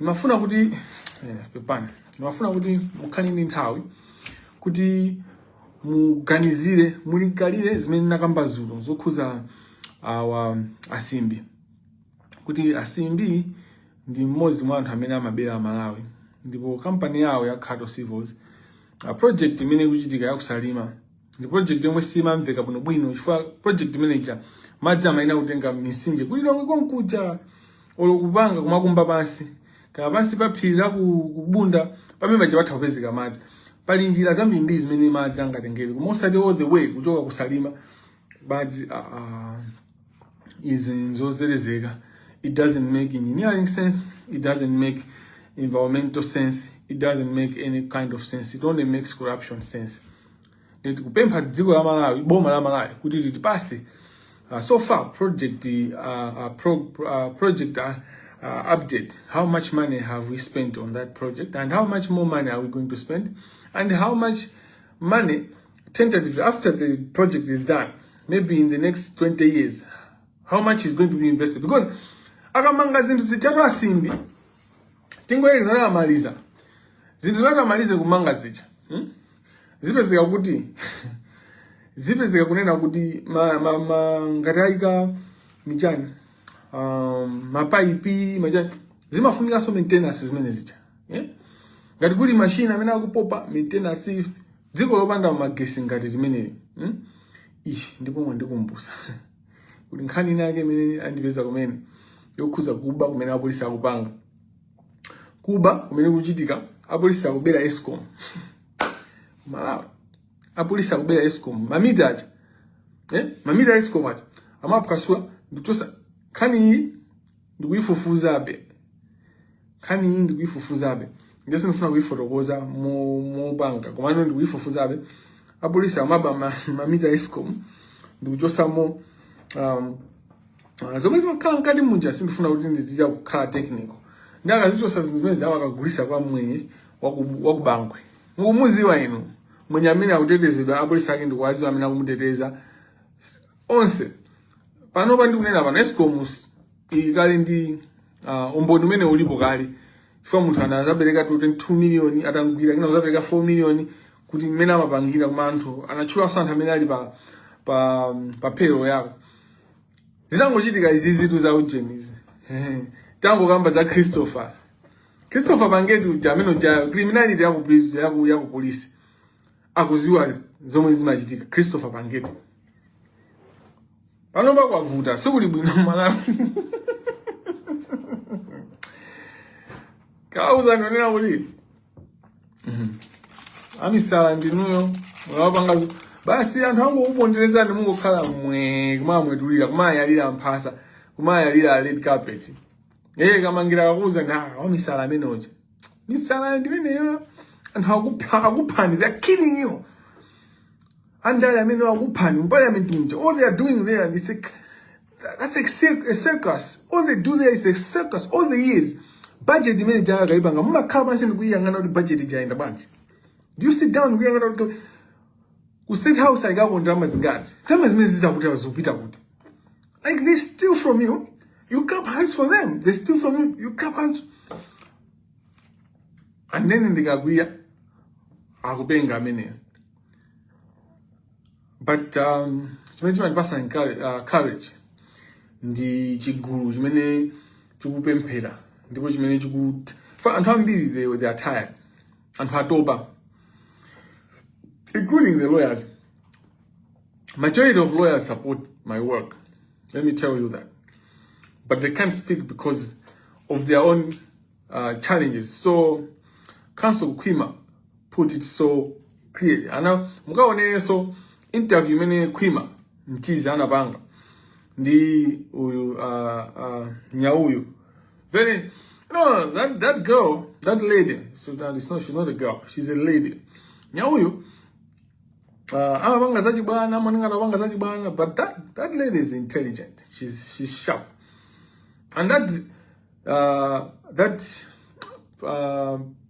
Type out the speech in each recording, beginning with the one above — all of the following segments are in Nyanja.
Mafuna kuti pepani. Mafuna kuti mukhani ndi nthawi kuti muganizire mulingalire zimene nakamba zulo zokhuza asimbi. Kuti asimbi ndi mmodzi mwa anthu amene amabera Malawi. Ndipo kampani yawo ya Cattle Civils project imene ikuchitika yakusalima ndi project yomwe simamveka bwino chifukwa project manager madzi amaina kutenga misinje kulilonge konkuja olokupanga kumakumba pansi kaya pansi pa phiri la kubunda pamene patha kupezeka madzi. Pali njira zambiri zimene madzi angatengere koma osati all the way kuchoka kusalima madzi izozerezeka. It doesn't make engineering sense, it doesn't make environmental sense, it doesn't make any kind of sense, it only makes corruption sense. Kupempha dziko la Malawi, boma la Malawi kuti litipase so far project update. How much money have we spent on that project, and how much more money are we going to spend, and how much money tentatively after the project is done, maybe in the next 20 years, how much is going to be invested? Because akamanga zinthu zitatu asimbi tingoyeza na amaliza zinthu zakamaliza kumanga zicha zipezeka kuti zipezeka kunena kuti ngataika michani mapaipi majani zimafunika so maintenance zimene zicha ngati kuli machine amene akupopa maintenance dziko lopanda magesi ngati timene ndipo ndikumbusa kuti nkhani yake imene andipeza kumene yokhuza kuba kumene apolisi akupanga kuba kumene kuchitika apolisi akubera Eskom Malawi apolisi akubera Eskom mamita aja mamita Eskom aja amapakasula nditosa khani ndikuyifufuzabe ngese ndifuna kuyifotokoza mobanga komano ndikuyifufuzabe apolisi amaba mamita Eskom ndikuchosa mo zomwe zimakhala mkati munja sindifuna kuti ndizija kukhala technical ndakazichosa zinthu zimene zawakagulisa kwa mwenye wakubangwe mukumuziwa inu mwenye amene akutetezedwa apolisi ake ndikuwaziwa amene akumuteteza onse panopa ndikunena pano Eskom ikali ndi umboni umene ulipo kale chifukwa munthu anazabereka 2 million atangwira kina kuzabereka 4 million kuti mmene amapangira kuma anthu anatchula anthu amene ali pa payroll yako. Zinangochitika izi zinthu za ujenizi tango kamba za Christopher Pangetu jameno ja criminality yaku police akuziwa zomwe zimachitika. Christopher Pangetu panopa kwavuta sikuli bwino Malawi kauza nonena kuti amisala ndinuyo mwapanga basi anthu angu kubondereza ndi mungokhala kumamwetulira kumayalira mphasa kumayalira red carpet Kamangila kakuza misala amenoja misala ndimeneyo anthu akuphani, they're killing you. Andale amene akuphani parliament munja all they are doing there is that's a circus. All they do there is a circus all the years. Budget imene jaka kaibanga mumakhala pansi ndikuyangana kuti budget jaenda banje. Do you sit down kuyangana kuti ku state house ayikako ndalama zingati ndalama zimene zizakuti zopita kuti like they steal from you, you clap hands for them. They steal from you, you clap hands. And then ndikakwiya akupenga amene. But chimene chimandipasa courage ndi chigulu chimene chikupemphera ndipo chimene chikuti for anthu ambiri they are tired, anthu atopa, including the lawyers. Majority of lawyers support my work, let me tell you that, but they can't speak because of their own challenges. So Council Kwima put it so clearly. Ana mukaonene so interview mene Kwima mchizi anapanga ndi uyu nyauyu very that girl, that lady, so that she's not a girl, she's a lady. Nyauyu amapanga zachibwana amaninga anapanga zachibwana, but that lady is intelligent, she's sharp, and that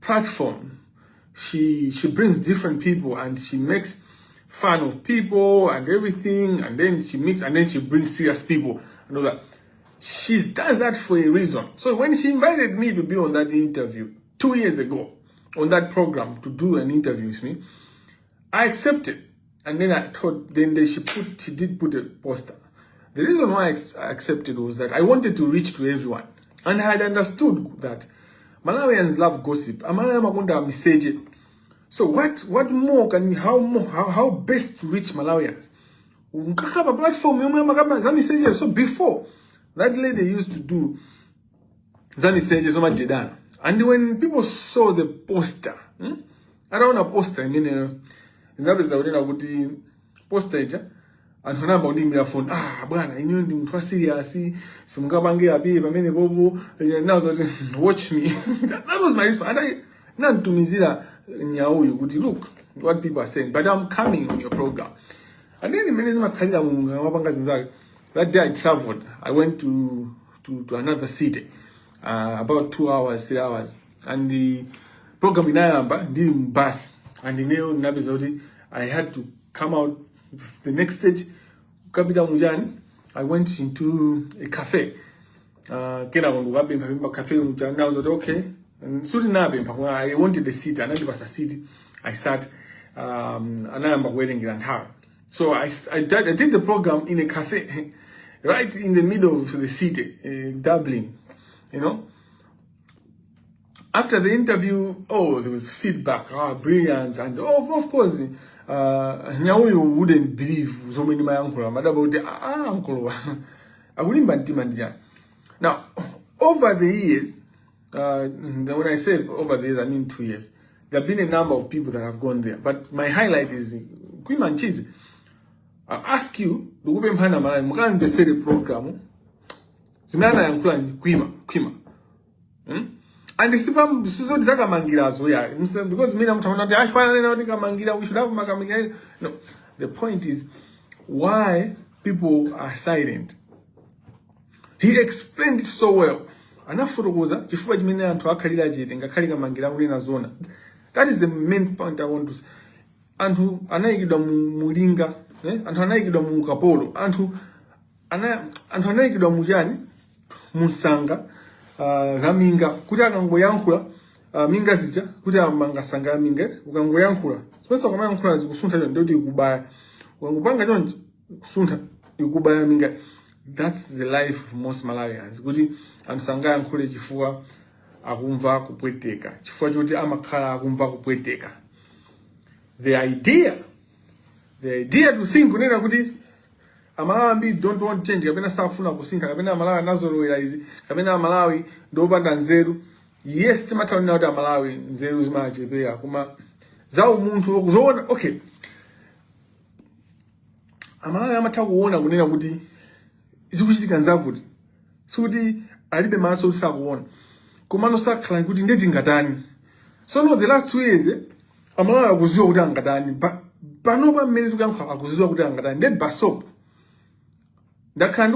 platform, she brings different people and she makes fun of people and everything, and then she brings serious people and all that. She does that for a reason. So when she invited me to be on that interview 2 years ago, on that program to do an interview with me, I accepted. And then I thought, then she did put a poster. The reason why I accepted was that I wanted to reach to everyone. And I had understood that Malawians love gossip. So what more can, how best to reach Malawians? A platform. So before, that lady used to do Zani Senje Soma Jedana. And when people saw the poster, I don't want a poster, it's poster, and when I'm on my phone, bwana, you know, serious, some gabange abi, but bobo, now watch me. That was my response. And I, not to Mizila, you would look what people are saying, but I'm coming on your program. And then that day I traveled. I went to another city, about 2 hours, 3 hours. And the program in Ayamba did bus. And in Nabizodi, I had to come out the next stage. I went into a cafe. Okay. And I wanted a seat, and it was a seat. I sat, and I'm waiting in her. So I did the program in a cafe, right in the middle of the city, Dublin, you know. After the interview, there was feedback, brilliant, and of course, now you wouldn't believe so many my uncle, about the uncle. I wouldn't ban. Now, over the years, when I say over the years, I mean 2 years. There have been a number of people that have gone there, but my highlight is Queen and Cheese. I ask you, the woman Hana Malay, Mugan to say the program. Zimana and Quima. And the Sipam Suzo Kamangila as we are. Because me, I finally know Kamangila, we should have Kamangila. No. The point is why people are silent. He explained it so well. Enough for Rosa, if what mean to Akarila Jet and Kakari Mangila in a zona. That is the main point I want to say. And who Anagida Mulinga, and Hanagida Mukapolo, and who Hanagida Mujani, Musanga, Zaminga, Kutango Yankula, Minga Zija, Kutamanga Sanga Minga, Ugango Yankula. Special Mankula is Sunta and Dodi Gubaya. When Ubanga don't Sunta, you Gubaya Minga. That's the life of most Malawians. Gudi and Sanga and Kule Jifua, Agumva Kupweteka. Jifua Jodi Amakara, Agumva Kupweteka. The idea to think, Unena Gudi, Amalawi don't want change. Kabena Safuna Kusinka, Kabena Malawi Nazoro Yaizi, Kabena Malawi, Doba Danzeru. Yes, Timata Nada Malawi, Zeru's Majebea, Kuma Zao Muntu, Zona, okay. Amalawi Amata Wona, Unena Gudi. Izukuchiti kanzakudi. Sudi alibe maso sakuona. Komano sakhala kuti ndeti ngatani. So no, the last 2 years Amalawi akuziwa kuti angatani. Panopa mmene tukankha akuziwa kuti angatani. Ndeti Pazoopsa. Ndakhala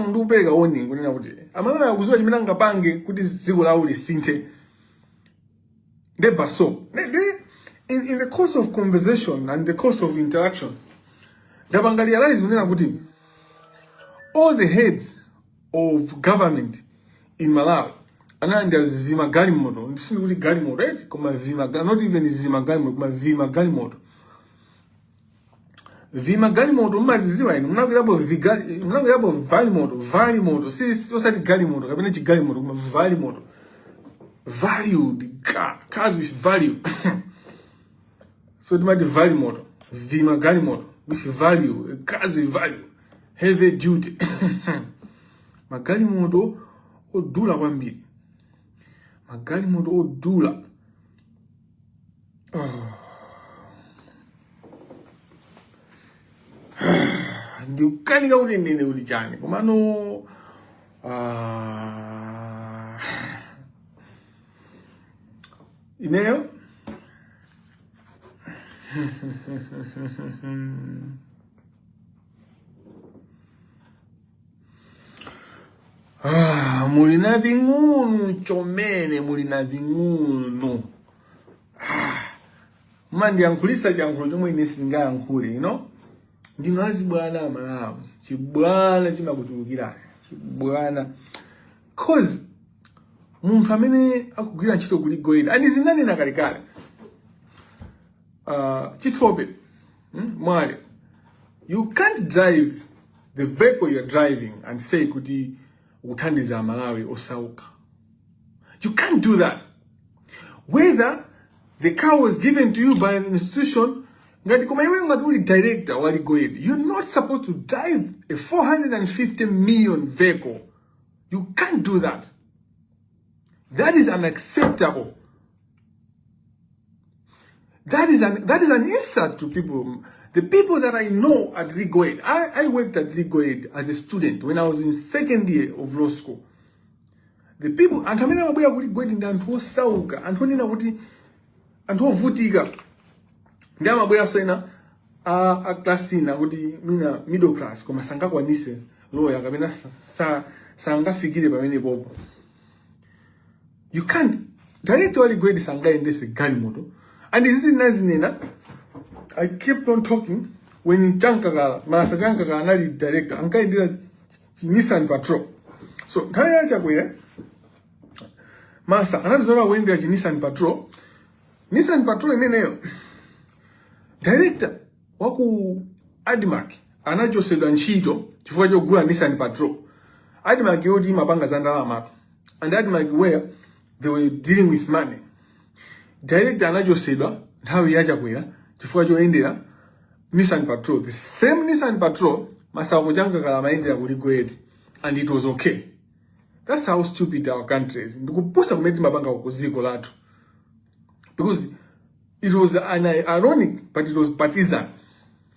ndikupereka warning kunena kuti Amalawi akuziwa chimene angapange kuti dziko lawo lisinthe. Ndeti Pazoopsa. In the course of conversation and the course of interaction, ndapanga realize kunena kuti all the heads of government in Malawi, and there's Vima Galimoto, it's not really Galimoto, right? Not even Zima Galimoto, but Vima Galimoto. Vima Galimoto, Maziwa, I'm not about Valimoto, see, what's that Galimoto? I'm not Galimoto, Valimoto. Value, the cars with value. So it might be Valimoto, Vima Galimoto, with value, cars with value. Heavy duty. Magali modo odula kwambiri. Magali modo odula. Ndikani ka kuti ndine uli chani. Komano ineyo mulina ving'unu chomene mulina ving'unu. Mandi yankulisa chankhulo chomwe ine singayankhule, you know? Ndino azibwana Malawi. Chibwana chimakutulukira. bwana cause muntu amene akugwira ntchito kuli gold and zinani na kalikale chitobe mwale you can't drive the vehicle you're driving and say kuti uthandiza Malawi osauka. You can't do that. Whether the car was given to you by an institution, you're not supposed to drive a 450 million vehicle. You can't do that. That is unacceptable. That is an insult to people. The people that I know at Rigoed, I worked at Rigoed as a student when I was in second year of law school. The people, and hamina mabuya kuli Rigoed ndantuo sauka, antonina kuti, antuo vutiga. Ndia mabuya soina a classina kuti mina middle class, koma sanga kwa nise lawyer kamina sanga figire pa mene bobo. You can't directly Rigoed sanga endese gali moto. And this is nazinena. I kept on talking when in Jankagala, Master Jankagala, the director, and I did Nissan Patrol. So, Kaya Chagwe, Master, another when there's Nissan Patrol. Nissan Patrol, director, Waku Adimak, Anajo Sedanchido, before you go and Nissan Patrol. Adimak Yodi Mabanga Zandala map, and Adimak where they were dealing with money. Director Anajo Seda, how Yajagwe. Before you India, Nissan Patrol, the same Nissan Patrol, Masawojanga Kalamaindia would go ahead, and it was okay. That's how stupid our country is. Because it was an ironic, but it was partisan.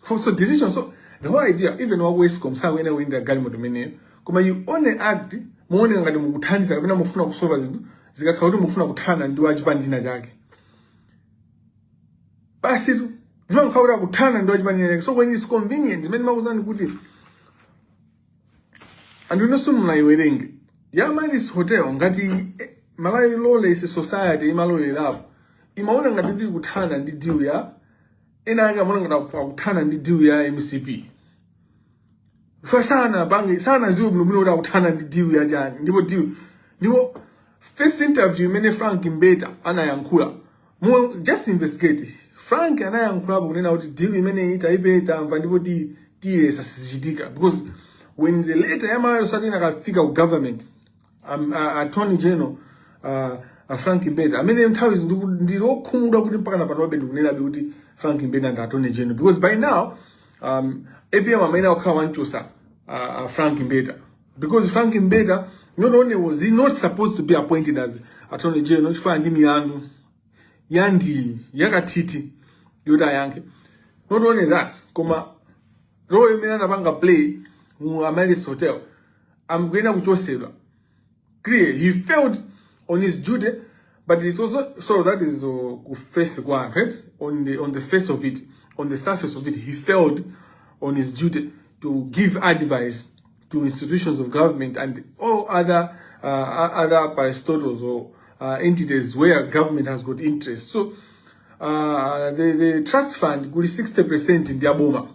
So decision, so the whole idea, even always comes out when I win the Galmo Dominion, come you only act morning at the Mutans, I've been a Mufuna of Sovas, Zikakau Mufuna Tan and Duaj Bandina Jag. Basi zima mkaura kutana ndo ajibani. So when it's convenient, many mawuzani kuti. And you know some na iwering. Ya manis hotel ngati Malawi lole is a society imalo ilapo. Imaona ngati kutana ndi diu ya. Ina anga mwana ngati kutana ndi diu ya MCP. Fa sana bangi sana ziu mnubuno kutana ndi diu ya jani. Ndipo diu. Ndipo first interview mene Frank Mbeta ana yankula. Just investigate. Frank and I am probably now to deal with many Taipei and Vandipoti TS as Jidika. Because when the later MRI starting a figure of government, Attorney General, Frank Mbeta, I mean, them towers do all come up with the Pana Robin to Nela Beauty, Frank Mbeta and Attorney General. Because by now, APM may now come to Frank Mbeta. Because Frank Mbeta, not only was he not supposed to be appointed as Attorney General, Yandi, Yakatiti, Yoda Yankee. Not only that, Koma, Roy Menabanga play, Amalis Hotel. I'm going to Joseph. Clear, he failed on his duty, but it's also, so that is first one, right? On the face of it, on the surface of it, he failed on his duty to give advice to institutions of government and all other parastatals or entities where government has got interest. So the trust fund got 60% in their boma.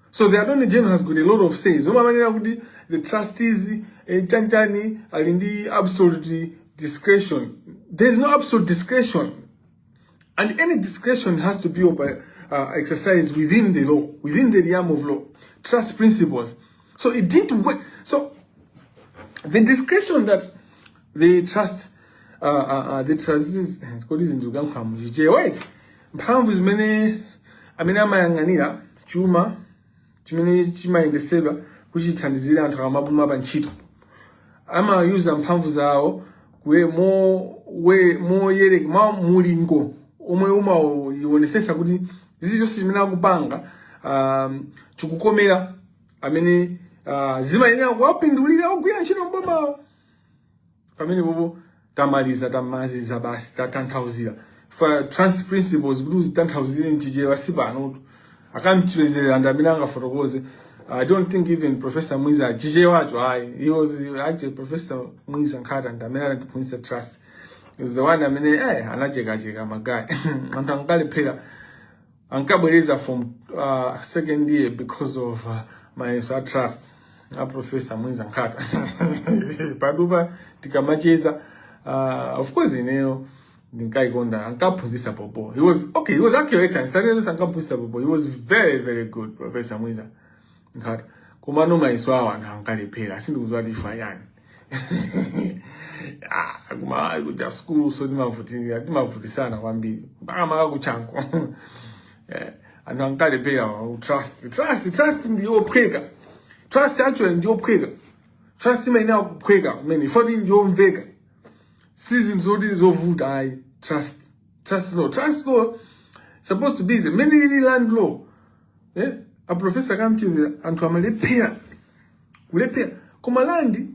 So the Attorney General has got a lot of say. So the trustees Chanchani are in the absolute discretion. There's no absolute discretion. And any discretion has to be exercised within the law, within the realm of law. Trust principles. So it didn't work. So the discretion that the trustees kodi zinduga nkhamu jije wait mphamvu zimene amene amayang'anira chuma chimene chimayendesedwa kuchithandizira anthu akamabuma pa ntchito amayuza mphamvu zawo moyereka mulingo omwe umawonesesa kuti zizi zonse zimene akupanga chikukomera amene zimayenera kuwapindulira ogwira ntchito mboma pamene popo tamaliza basi tatanthauzira for trans principles kuti tanthauzire njije wasibano akamchwezera ndamina angafotokoze. I don't think even Professor Mwiza jije wacho he was actually Professor Mwiza Nkata ndamina anatiphunzitsa trust. He was the one amene anacheka magai anthu ankalephera ankabwereza from second year because of my trust. a professor mwenza nkata padupa tikamacheza of course ndikaikonda ankaphunzisa popo. He was actually excellent. Sanenso ankaphunzisa popo. He was very, very good, Professor Mwiza nkata. Kuma noma iswa wantu ankalephera sindikuzwa lifa yani. Kuma kuja school so timavutisana kwambiri. Maka kuchanko. Antu ankalephera trust ndiyo phweka. Trust actually ndiyo phweka. Trust imene kuphweka kumene ifoti ndiyo mveka. Season zovuta trust law supposed to be the many land law. A professor kamchize antu amalephera kulephera koma landi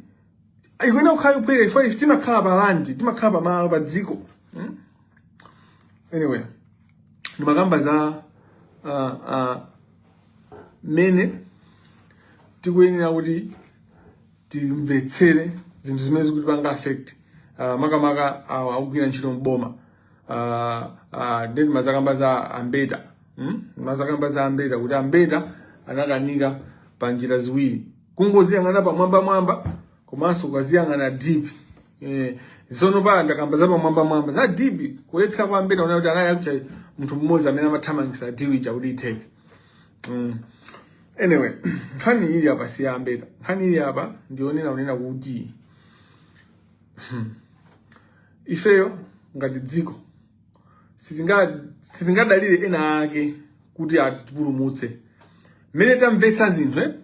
ayikona ukhayo phweka ifo timakhala pa landi timakhala malo pa dziko. Anyway ndimakamba za mene tikuyenera kuti timvetsere zinthu zimene zikuti panga affect makamaka akugwira ntchito mboma. Then mazakamba za ambeta. Mazakamba za ambeta kuti ambeta anakanika pa njira ziwiri. Kungoziyang'ana pa mwamba komanso ukaziyang'ana deep. Zono pa ndakamba za pa mwamba za deep kulepha kwa ambeta unaona kuti anali munthu mmodzi amene amathamangisa diwicha kuti itheke. Anyway, nkhani ili apa si ambeta. Nkhani ili apa ndionena kuti ifeyo ngati dziko sitingadalire ena ake kuti atipulumutse. Mene tamvetsa zinthu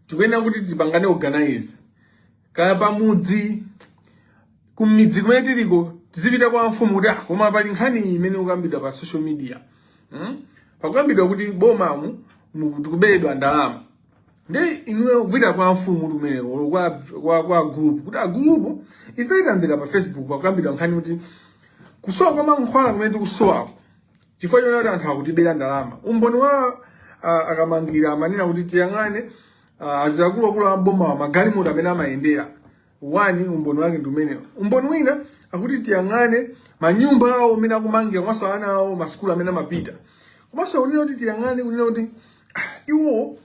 tikuyenera kuti tipangane organize. Kaya pamudzi kumidzi kumene tiliko tizipita kwa mfumu kuti koma pali nkhani imene ukambidwa pa social media. Pakukambidwa kuti bomamu tikubedwa ndalama. Ndi inuwe kupita kwa mfumu kumene kwa group kuti group ife itamvera pa Facebook pakukambidwa nkhani kuti kusowa kwa mankhwala kumene tikusowa chifukwa choti anthu akutibera ndalama. Umboni wa Kamangila amanena kuti tiyang'ane azakuluakulu amboma magalimoto amene amayendera. Wani umboni wake ndi umenewo. Umboni wina akuti tiyang'ane manyumba awo amene akumangira komanso ana awo masukulu amene amapita. Komanso unena kuti tiyang'ane kunena kuti iwo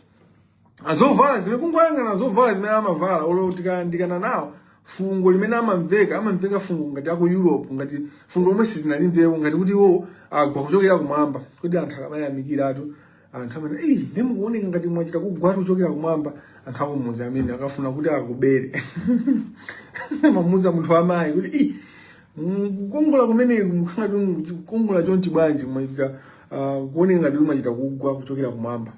azovala zimene kungoyang'ana azovala zimene amavala olo tikayandikana nawo fungo limene amamveka fungo ngati aku Europe ngati fungo lomwe silinalimvepo ngati kuti iwo agwa kuchokera kumwamba kuti anthu akamayamikiratu anthu amene nemukuoneka ngati mwachita kugwa kuchokera kumwamba anthu akumuzi amene akafuna kuti akubere mamuza munthu amayi kuti kukongola kumene mukhangati kukongola chonchi bwanji mwachita kuoneka ngati mwachita kugwa kuchokera kumwamba.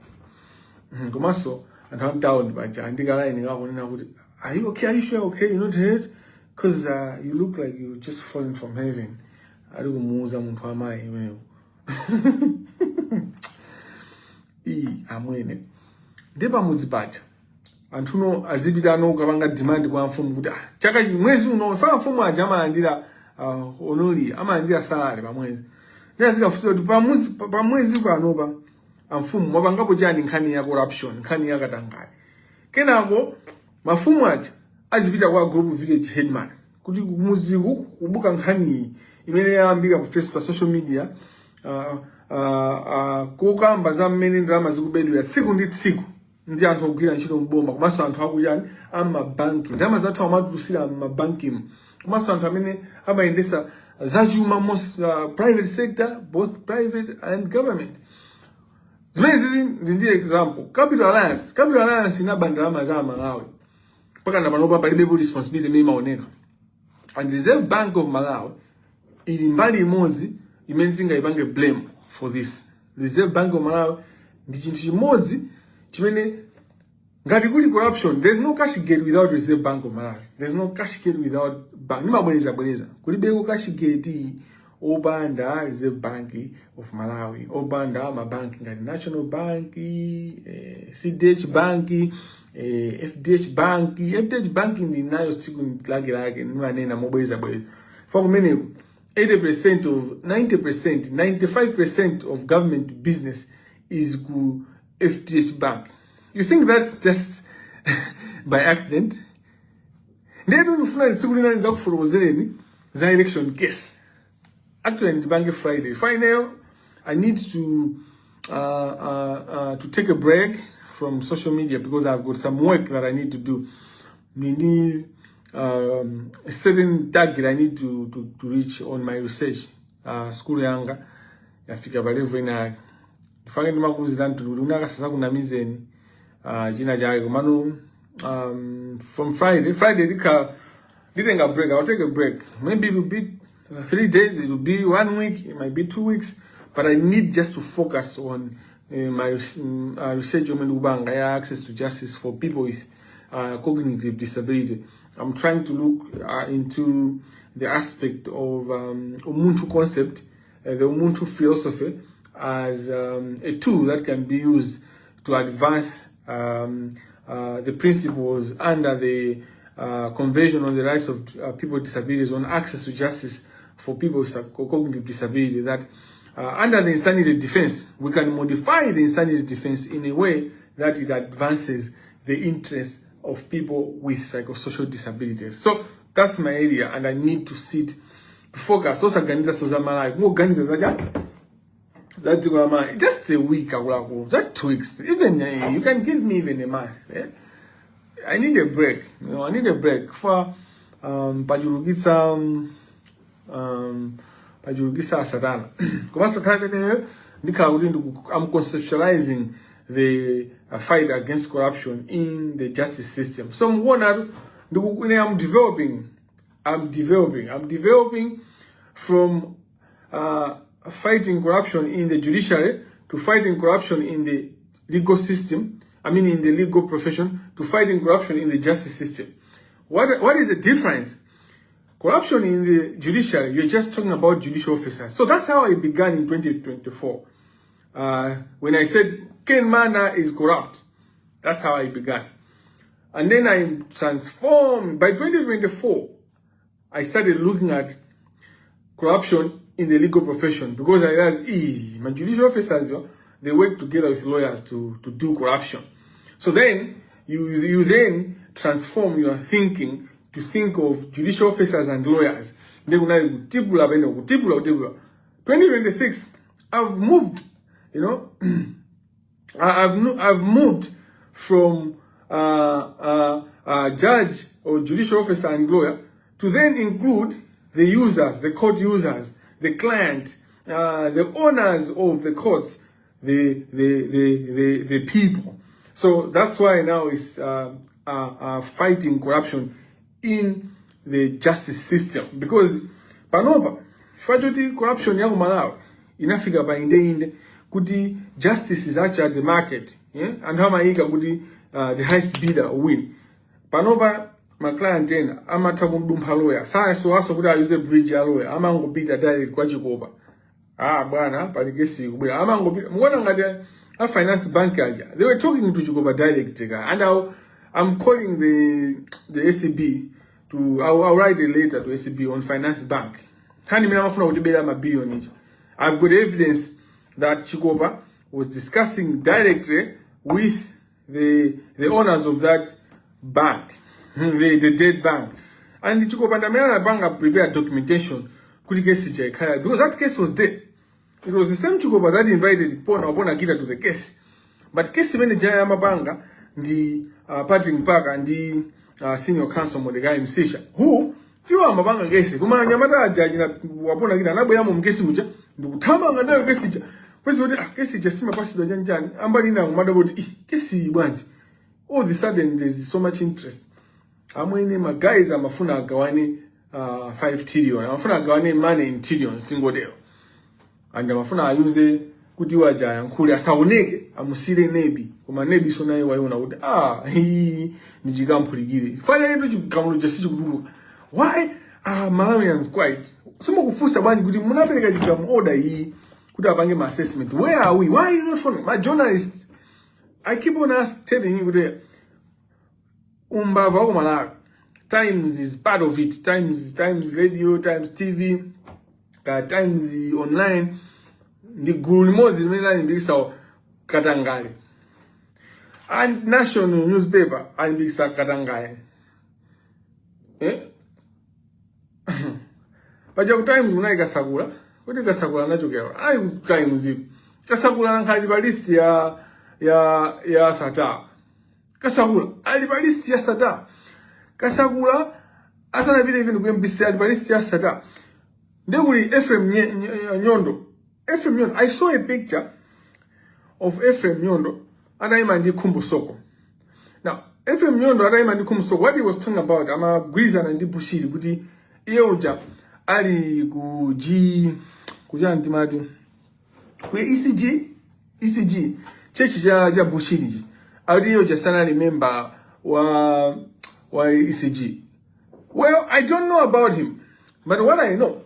Komanso anthu amtown bacha andikalaini ngakunena kuti are you okay? Are you sure okay? You're not hurt? Because you look like you just falling from heaven. Ali kumuuza munthu amayi imeyo. Amwene. Ndipo mudzi pacha. Anthuno azipitano ukapanga demand kwa mfumu kuti chaka mwezi uno fa mfumu aja amalandira onoli amalandira salary pa mwezi. Ndazikafusa kuti pa mwezi panopa amfumu mwapangapo chani nkhani ya corruption, nkhani ya katangale. Kenako mafumu aja azipita kwa group village headman kuti kumuziku kubuka nkhani imene yayambika ku Facebook social media kukamba za mmene ndalama zikubedwa tsiku ndi tsiku ndi anthu ogwira ntchito mboma komanso anthu akuyani amabanki ndalama zathu amatulusira mabanki komanso anthu amene amayendesa zachuma most private sector, both private and government. Zimene ndi example. Capital Alliance inaba ndalama za Malawi. Paka ndapanopa palibe responsibility imene imaoneka. And Reserve Bank of Malawi ili mbali imodzi imene tingayipange blame for this. Reserve Bank of Malawi ndi chinthu chimodzi chimene ngati kuli corruption, there's no cash gate without Reserve Bank of Malawi. There's no cash gate without bank. Nimabweleza kulibeko cash gate opanda Reserve Bank of Malawi, opanda mabanki ngati National Bank, CDH Bank, FDH Bank ndi nayo tsiku lake nimanena mobweza. For kumeneko 80% of 90%, 95% of government business is ku FDH Bank. You think that's just by accident? Ndedo nufuna tsiku linani za kufurukozereni za election case. Actually, in Bank Friday, I need to take a break from social media because I've got some work that I need to do. We need a certain target I need to reach on my research. School yanga yafika balevu ina fanya ndima kuzira ntulu unaka sasa kuna mizeni jina jago manu from Friday didn't a break. I'll take a break. Maybe it will be 3 days, it will be 1 week, it might be 2 weeks, but I need just to focus on my research on Ubanga, access to justice for people with cognitive disability. I'm trying to look into the aspect of Ubuntu concept, the Ubuntu philosophy, as a tool that can be used to advance the principles under the Convention on the Rights of People with Disabilities on access to justice for people with cognitive disability, that under the insanity defense, we can modify the insanity defense in a way that it advances the interests of people with psychosocial disabilities. So that's my area, and I need to sit to focus. So just a week, just 2 weeks. Even you can give me even a month. Yeah? I need a break. You know, I need a break for pajurugisa sadana. I'm conceptualizing the fight against corruption in the justice system. So I'm developing from fighting corruption in the judiciary to fighting corruption in the legal system. I mean, in the legal profession, to fighting corruption in the justice system. What is the difference? Corruption in the judiciary, you're just talking about judicial officers. So that's how I began in 2024. When I said Ken Mana is corrupt, that's how I began. And then I transformed. By 2024, I started looking at corruption in the legal profession because I realized, my judicial officers, they work together with lawyers to do corruption. So then, you then transform your thinking to think of judicial officers and lawyers. 2026, I've moved, you know, I've moved from judge or judicial officer and lawyer to then include the users, the court users, the client, the owners of the courts, the people. So that's why now is fighting corruption in the justice system, because panopa fajoti corruption yangu Malawi inafika by inde kuti justice is actually at the market, yeah? And how maika kuti the highest bidder win. Panopa my client then amata kumdumpha lawyer so kuti use bridge ya lawyer amango bidder direct kwa chikopa bwana palikesi kubya amango mwana ngati a finance bank aja, they were talking to Chikopa direct, and I'm calling the SCB to, I'll write a letter to SCB on finance bank. I've got evidence that Chikopa was discussing directly with the owners of that bank, the dead bank. And the Chikopa bank prepared documentation because that case was dead. It was the same Chikopa that invited Pona Gita to the case. But case manager Yamabanga, the Patrick Park and the senior counsel Modegai Msisha, who you are Mabanga Gesi, Kuma Yamada Jajina Wapona Gita, Nabayam Gesimuja, Tama and Gesi. President Gesi Jasima Pasido Jan, Ambarina, Motherwood, Gesi Bunch. All of a sudden, there's so much interest. I'm winning my guys, I'm a Funa Gawani 5 trillion. I'm Funa Gawani money in trillions, Tingodale. And amafuna use kutiwa jaya nkuli asaoneke amusire nebi kuma nebi so naye wayona kuti hii nijigampurigire fanya yetu chikamulo chasicho kutuluka. Why are Malawians quiet? Soma kufusa bani kuti munapeleka chikamu order hii kuti apange ma assessment. Where are we? Why are you not following? My journalists, I keep on telling you kuti umbava wa Malawi. Times is part of it. Times radio, Times TV, Times online. The guru mozi mbisa Katangale. And national newspaper and mbisa Katangale. But your times unai kasagula. What kasagula nacho kewa? I times kasagula nankali list ya ya Sata. Kasakula ali pa list ya Sata. Kasakula asana vile hivi ndikumbisi ali pa list ya Sata. Ndekuli Ephraim Nyondo. Ephraim Nyondo. I saw a picture of Ephraim Nyondo anaima Ndikumbusoko. Now, Ephraim Nyondo anaima Ndikumbusoko, what he was talking about, ama Griza na Ndibushiri kuti iye uja ali kuja ntimati kwe ECG church ja Bushiri ali iye uja sana member wa ECG. Well, I don't know about him, but what I know,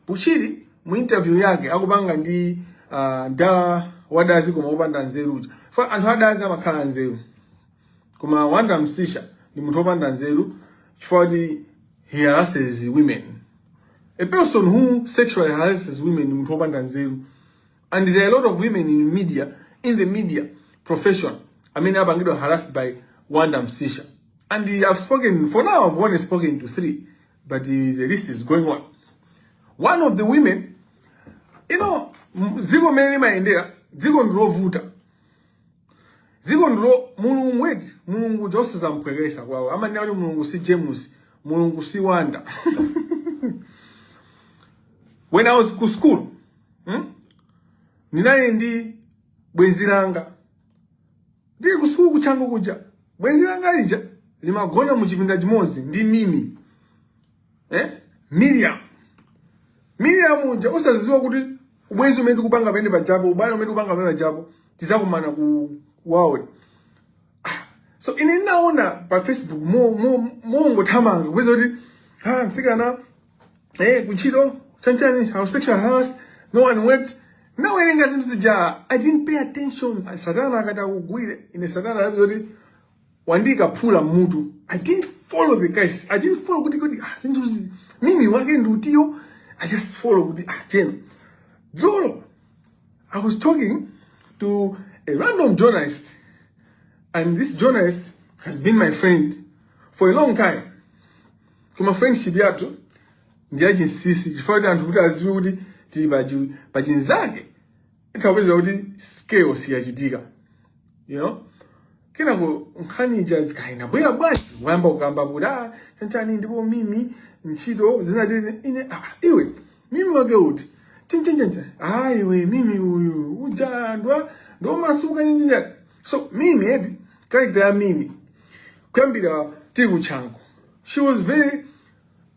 Bushiri mu interview yake akupanga ndi da wadazi kuma upanda nzeru uja fa anthu adazi amakhala nzeru kuma wanda msisha ni munthu opanda nzeru chifukwa he harasses women. A person who sexually harasses women ni munthu opanda nzeru. And there are a lot of women in the media profession. I mean, I've been harassed by Wanda Msisha. And I've spoken, for now I've only spoken to 3, but the list is going on. One of the women, you know, zigo meni maendea, zigo ndro vuta. Zigo ndro mulungu weti, mulungu jose za mkwegesa kwa ama nyari mulungu si James, mulungu si Wanda. When I was to school, ninaendi bwenziranga. Ndi ku school kuchangu kuja. Bwenziranga ija limagona mu chipinda chimozi ndi mimi. Miriam uja osaziwa kuti ubwezi umene kupanga pene pajapo, ubale umene kupanga pene pajapo, tizakumana ku wawe. So inaona pa Facebook mo ngothamanga kubweza kuti nsikana kuchito chanchani how sexual harassed, no one wept. Now I didn't pay attention. Satana akata kugwire ine Satana rabizoti wandika pula mutu. I didn't follow the guys. I didn't follow kuti sintuzi mimi wake ndutiyo. I just follow kuti Jen. Zolo, I was talking to a random journalist, and this journalist has been my friend for a long time. Kuma friendship yato ndiyaji sisi jifauda antukuta aziwi kuti pachinzake itaweza kuti scale siyachitika, you know. Kina ku nkhani jazz kaina bwera bwanji wamba ukamba kuti chanchani ndipo mimi ntchito zinadene ine iwe mimi wake uti chenjenje iwe mimi uyu ujandwa ndo masuka nyinyi. So mimi character ya mimi kwambira tiku changu, she was very,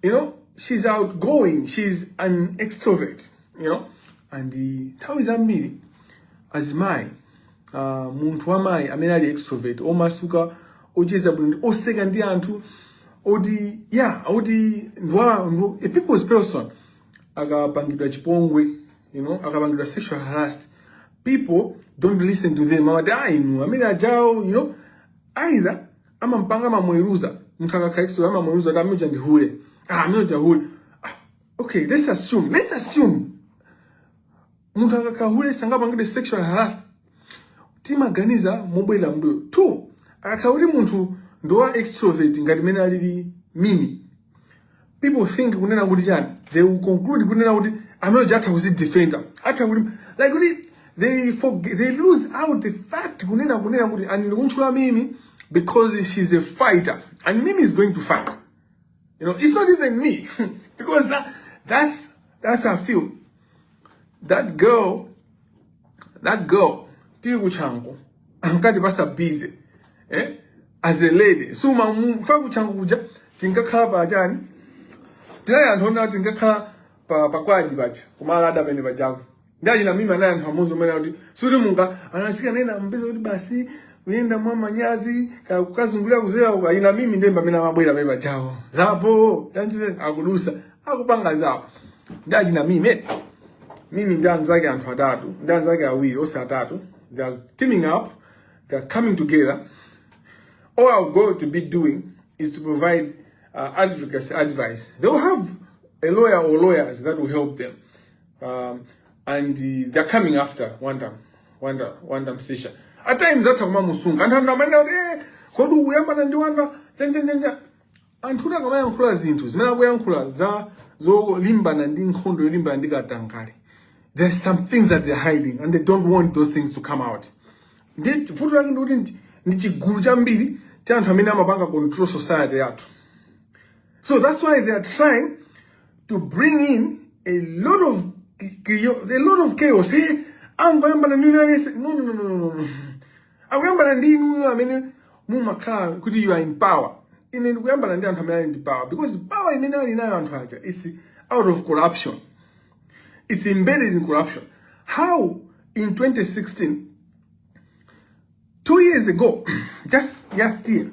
you know, she's outgoing, she's an extrovert, you know. And tawi zambiri azimai muntu wamai amene ali extrovert omasuka ocheza bwino oseka ndi anthu odi ndo a people's person akapangidwa chipongwe, you know, akapangidwa sexual harassed, people don't listen to them. Inu amene ajao, you know, either amampanga mamweruza munthu akakhaikso amamweruza kuti amioja ndihule amioja hule. Okay, let's assume munthu akakahule sangapangidwe sexual harassed, timaganiza mobwela mnduyo. 2, akakahuli munthu ndowa extrovert ngati mene alili mimi, people think kunena kuti chani, they will conclude kunena kuti amioja atha kuzidefenda, atha kuti like kuti they lose out the fact kunena kuti andikuntchula mimi because she's a fighter and Mimi is going to fight. You know, it's not even me because that's how I feel. That girl, tiri kuchangu, ankati basa busy, as a lady. Suma mfa kuchangu kuja, tinkakhala pa ajani, tinaya antona tinkakhala pa kwaji bacha, kumala ada bene bajaku. Ndaji na mimi na hamuzo mena udi, suri munga, anasika nena mbeza udi basi, wenda mama nyazi, kukazungulia kuzea, ina mimi ndemba mina mabwela beba chao. Zapo, yanchize, akulusa, akupanga zao. Ndaji na mimi ndanzage anthu atatu, ndanzage awiri osa atatu, they are teaming up, they are coming together. All I'm going to be doing is to provide advocacy advice. They will have a lawyer or lawyers that will help them. And they are coming after Wanda Msisha. At times that's a mamusunga. And I'm like, kodu uyamba na ndiwanda, tenja. Antuna kama yankula zintu, zimena yankula zo limba na ndi nkhondo limba na ndiga tankari. There's some things that they're hiding and they don't want those things to come out. Ndi futu lake ndikuti ndi chigulu chambiri cha anthu amene amapanga control society yathu. So that's why they are trying to bring in a lot of chaos. Hey, angoyamba na no. Akuyamba na ndi inu amene mumakhala kuti you are in power. Ine ndikuyamba na ndi anthu amene ali in power because power imene ali nayo anthu aja is out of corruption. It's embedded in corruption. How in 2016, 2 years ago, just last year,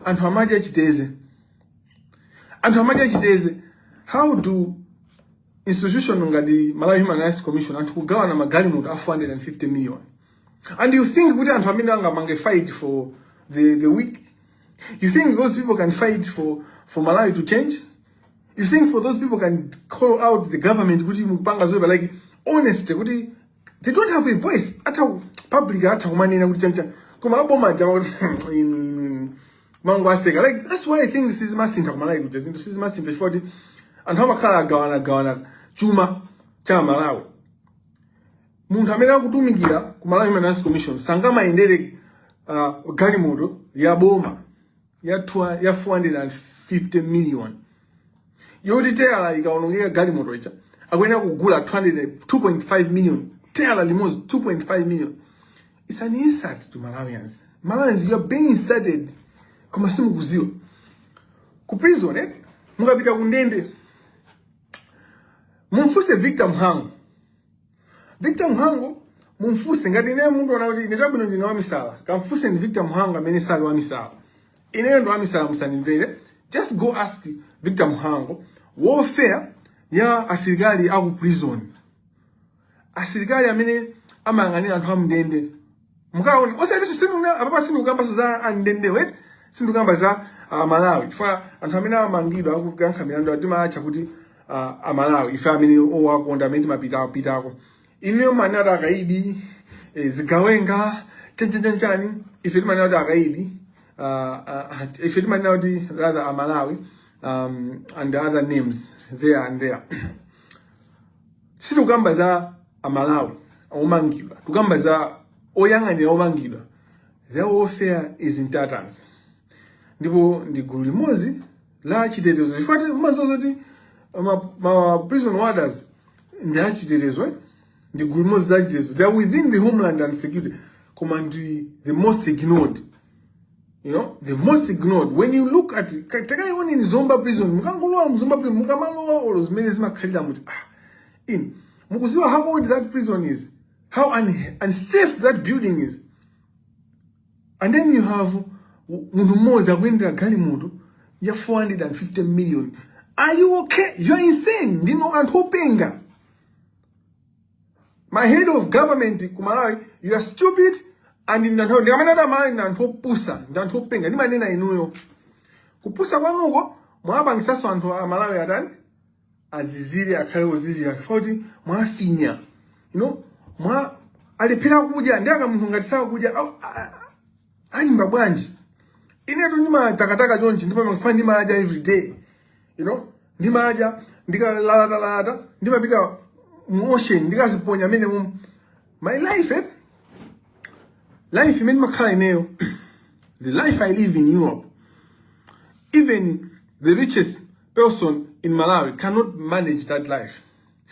and Hamaja Chiteze, how do institution nga the Malawi Human Rights Commission and kugawa na magari muda 450 million? And you think we don't have fight for the weak? You think those people can fight for Malawi to change? You think for those people can call out the government, like honest, they don't have a voice. At public, like that's why I think this is massive. This is massive before the and how gawana chuma cha Malawi. Muntu amene akutumikira ku Malawi Human Rights Commission sangama endere galimoto ya boma ya 450 million. Yodi tela ikaonongeka galimoto icha akwenda kugula 2.5 million. Tela limozi 2.5 million. It's an insult to Malawians. Malawians, you are being insulted. Kama simu kuziwa. Ku prison, mukapita kundende. Mumfuse Victor Mhango. Victor Mhango, mumfuse ngati ne mundu anaudi nechabwino ndi wa misala. Kamfuse ni Victor Mhango amene sali wa misala. Ine ndo wa misala musanimvere. Just go ask Victor Mhango warfare ya asilikali aku prison. Asilikali amene amangani anthu amndende. Mukaone osati sinunga apapa sinugamba za andende wet sinugamba za Malawi. Fa anthu amene amangidwa akugankha milandu atima acha kuti Malawi ife amene owakonda amene mapitako. Ine manada akaidi zigawenga chanchani ife manada akaidi ife manada rather Malawi and the other names there and there. Sinugamba za Malawi omangidwa. Tugamba za oyangani omangidwa. Their warfare is in tatters. Ndipo ndigulu limozi la chitetezo. Ifate mazozoti ma prison warders ndi achitetezo. Ndigulu limozi la chitetezo. They are within the homeland and security command, the most ignored. You know, the most ignored. When you look at it, takaiona in Zomba prison, mukangolowa mzomba prison, mukamalowa all those men zimakhalira muti in mukuziwa how old that prison is, how unsafe that building is. And then you have mundu moza kwenda galimoto ya 450 million. Are you okay? You are insane. Ndino Akupanga. My head of government kumalawi, you are stupid and in ndanto ndikamana mind Pusa, ndanto penga ni manena inuyo. Kupusa kwanuko mwabangisaso anthu Malawi atani aziziri akhale uzizira foti mwafinya. You know, mwa alipira kuja ndaka munthu ngati sawa kuja ani mbabwanji. Ine tu ndima takataka jonchi ndipo mafani maja every day. You know, ndima aja ndika lada ndima bika motion ndika ziponya mene my life life mimi makhala ineyo. The life I live in Europe, even the richest person in Malawi cannot manage that life.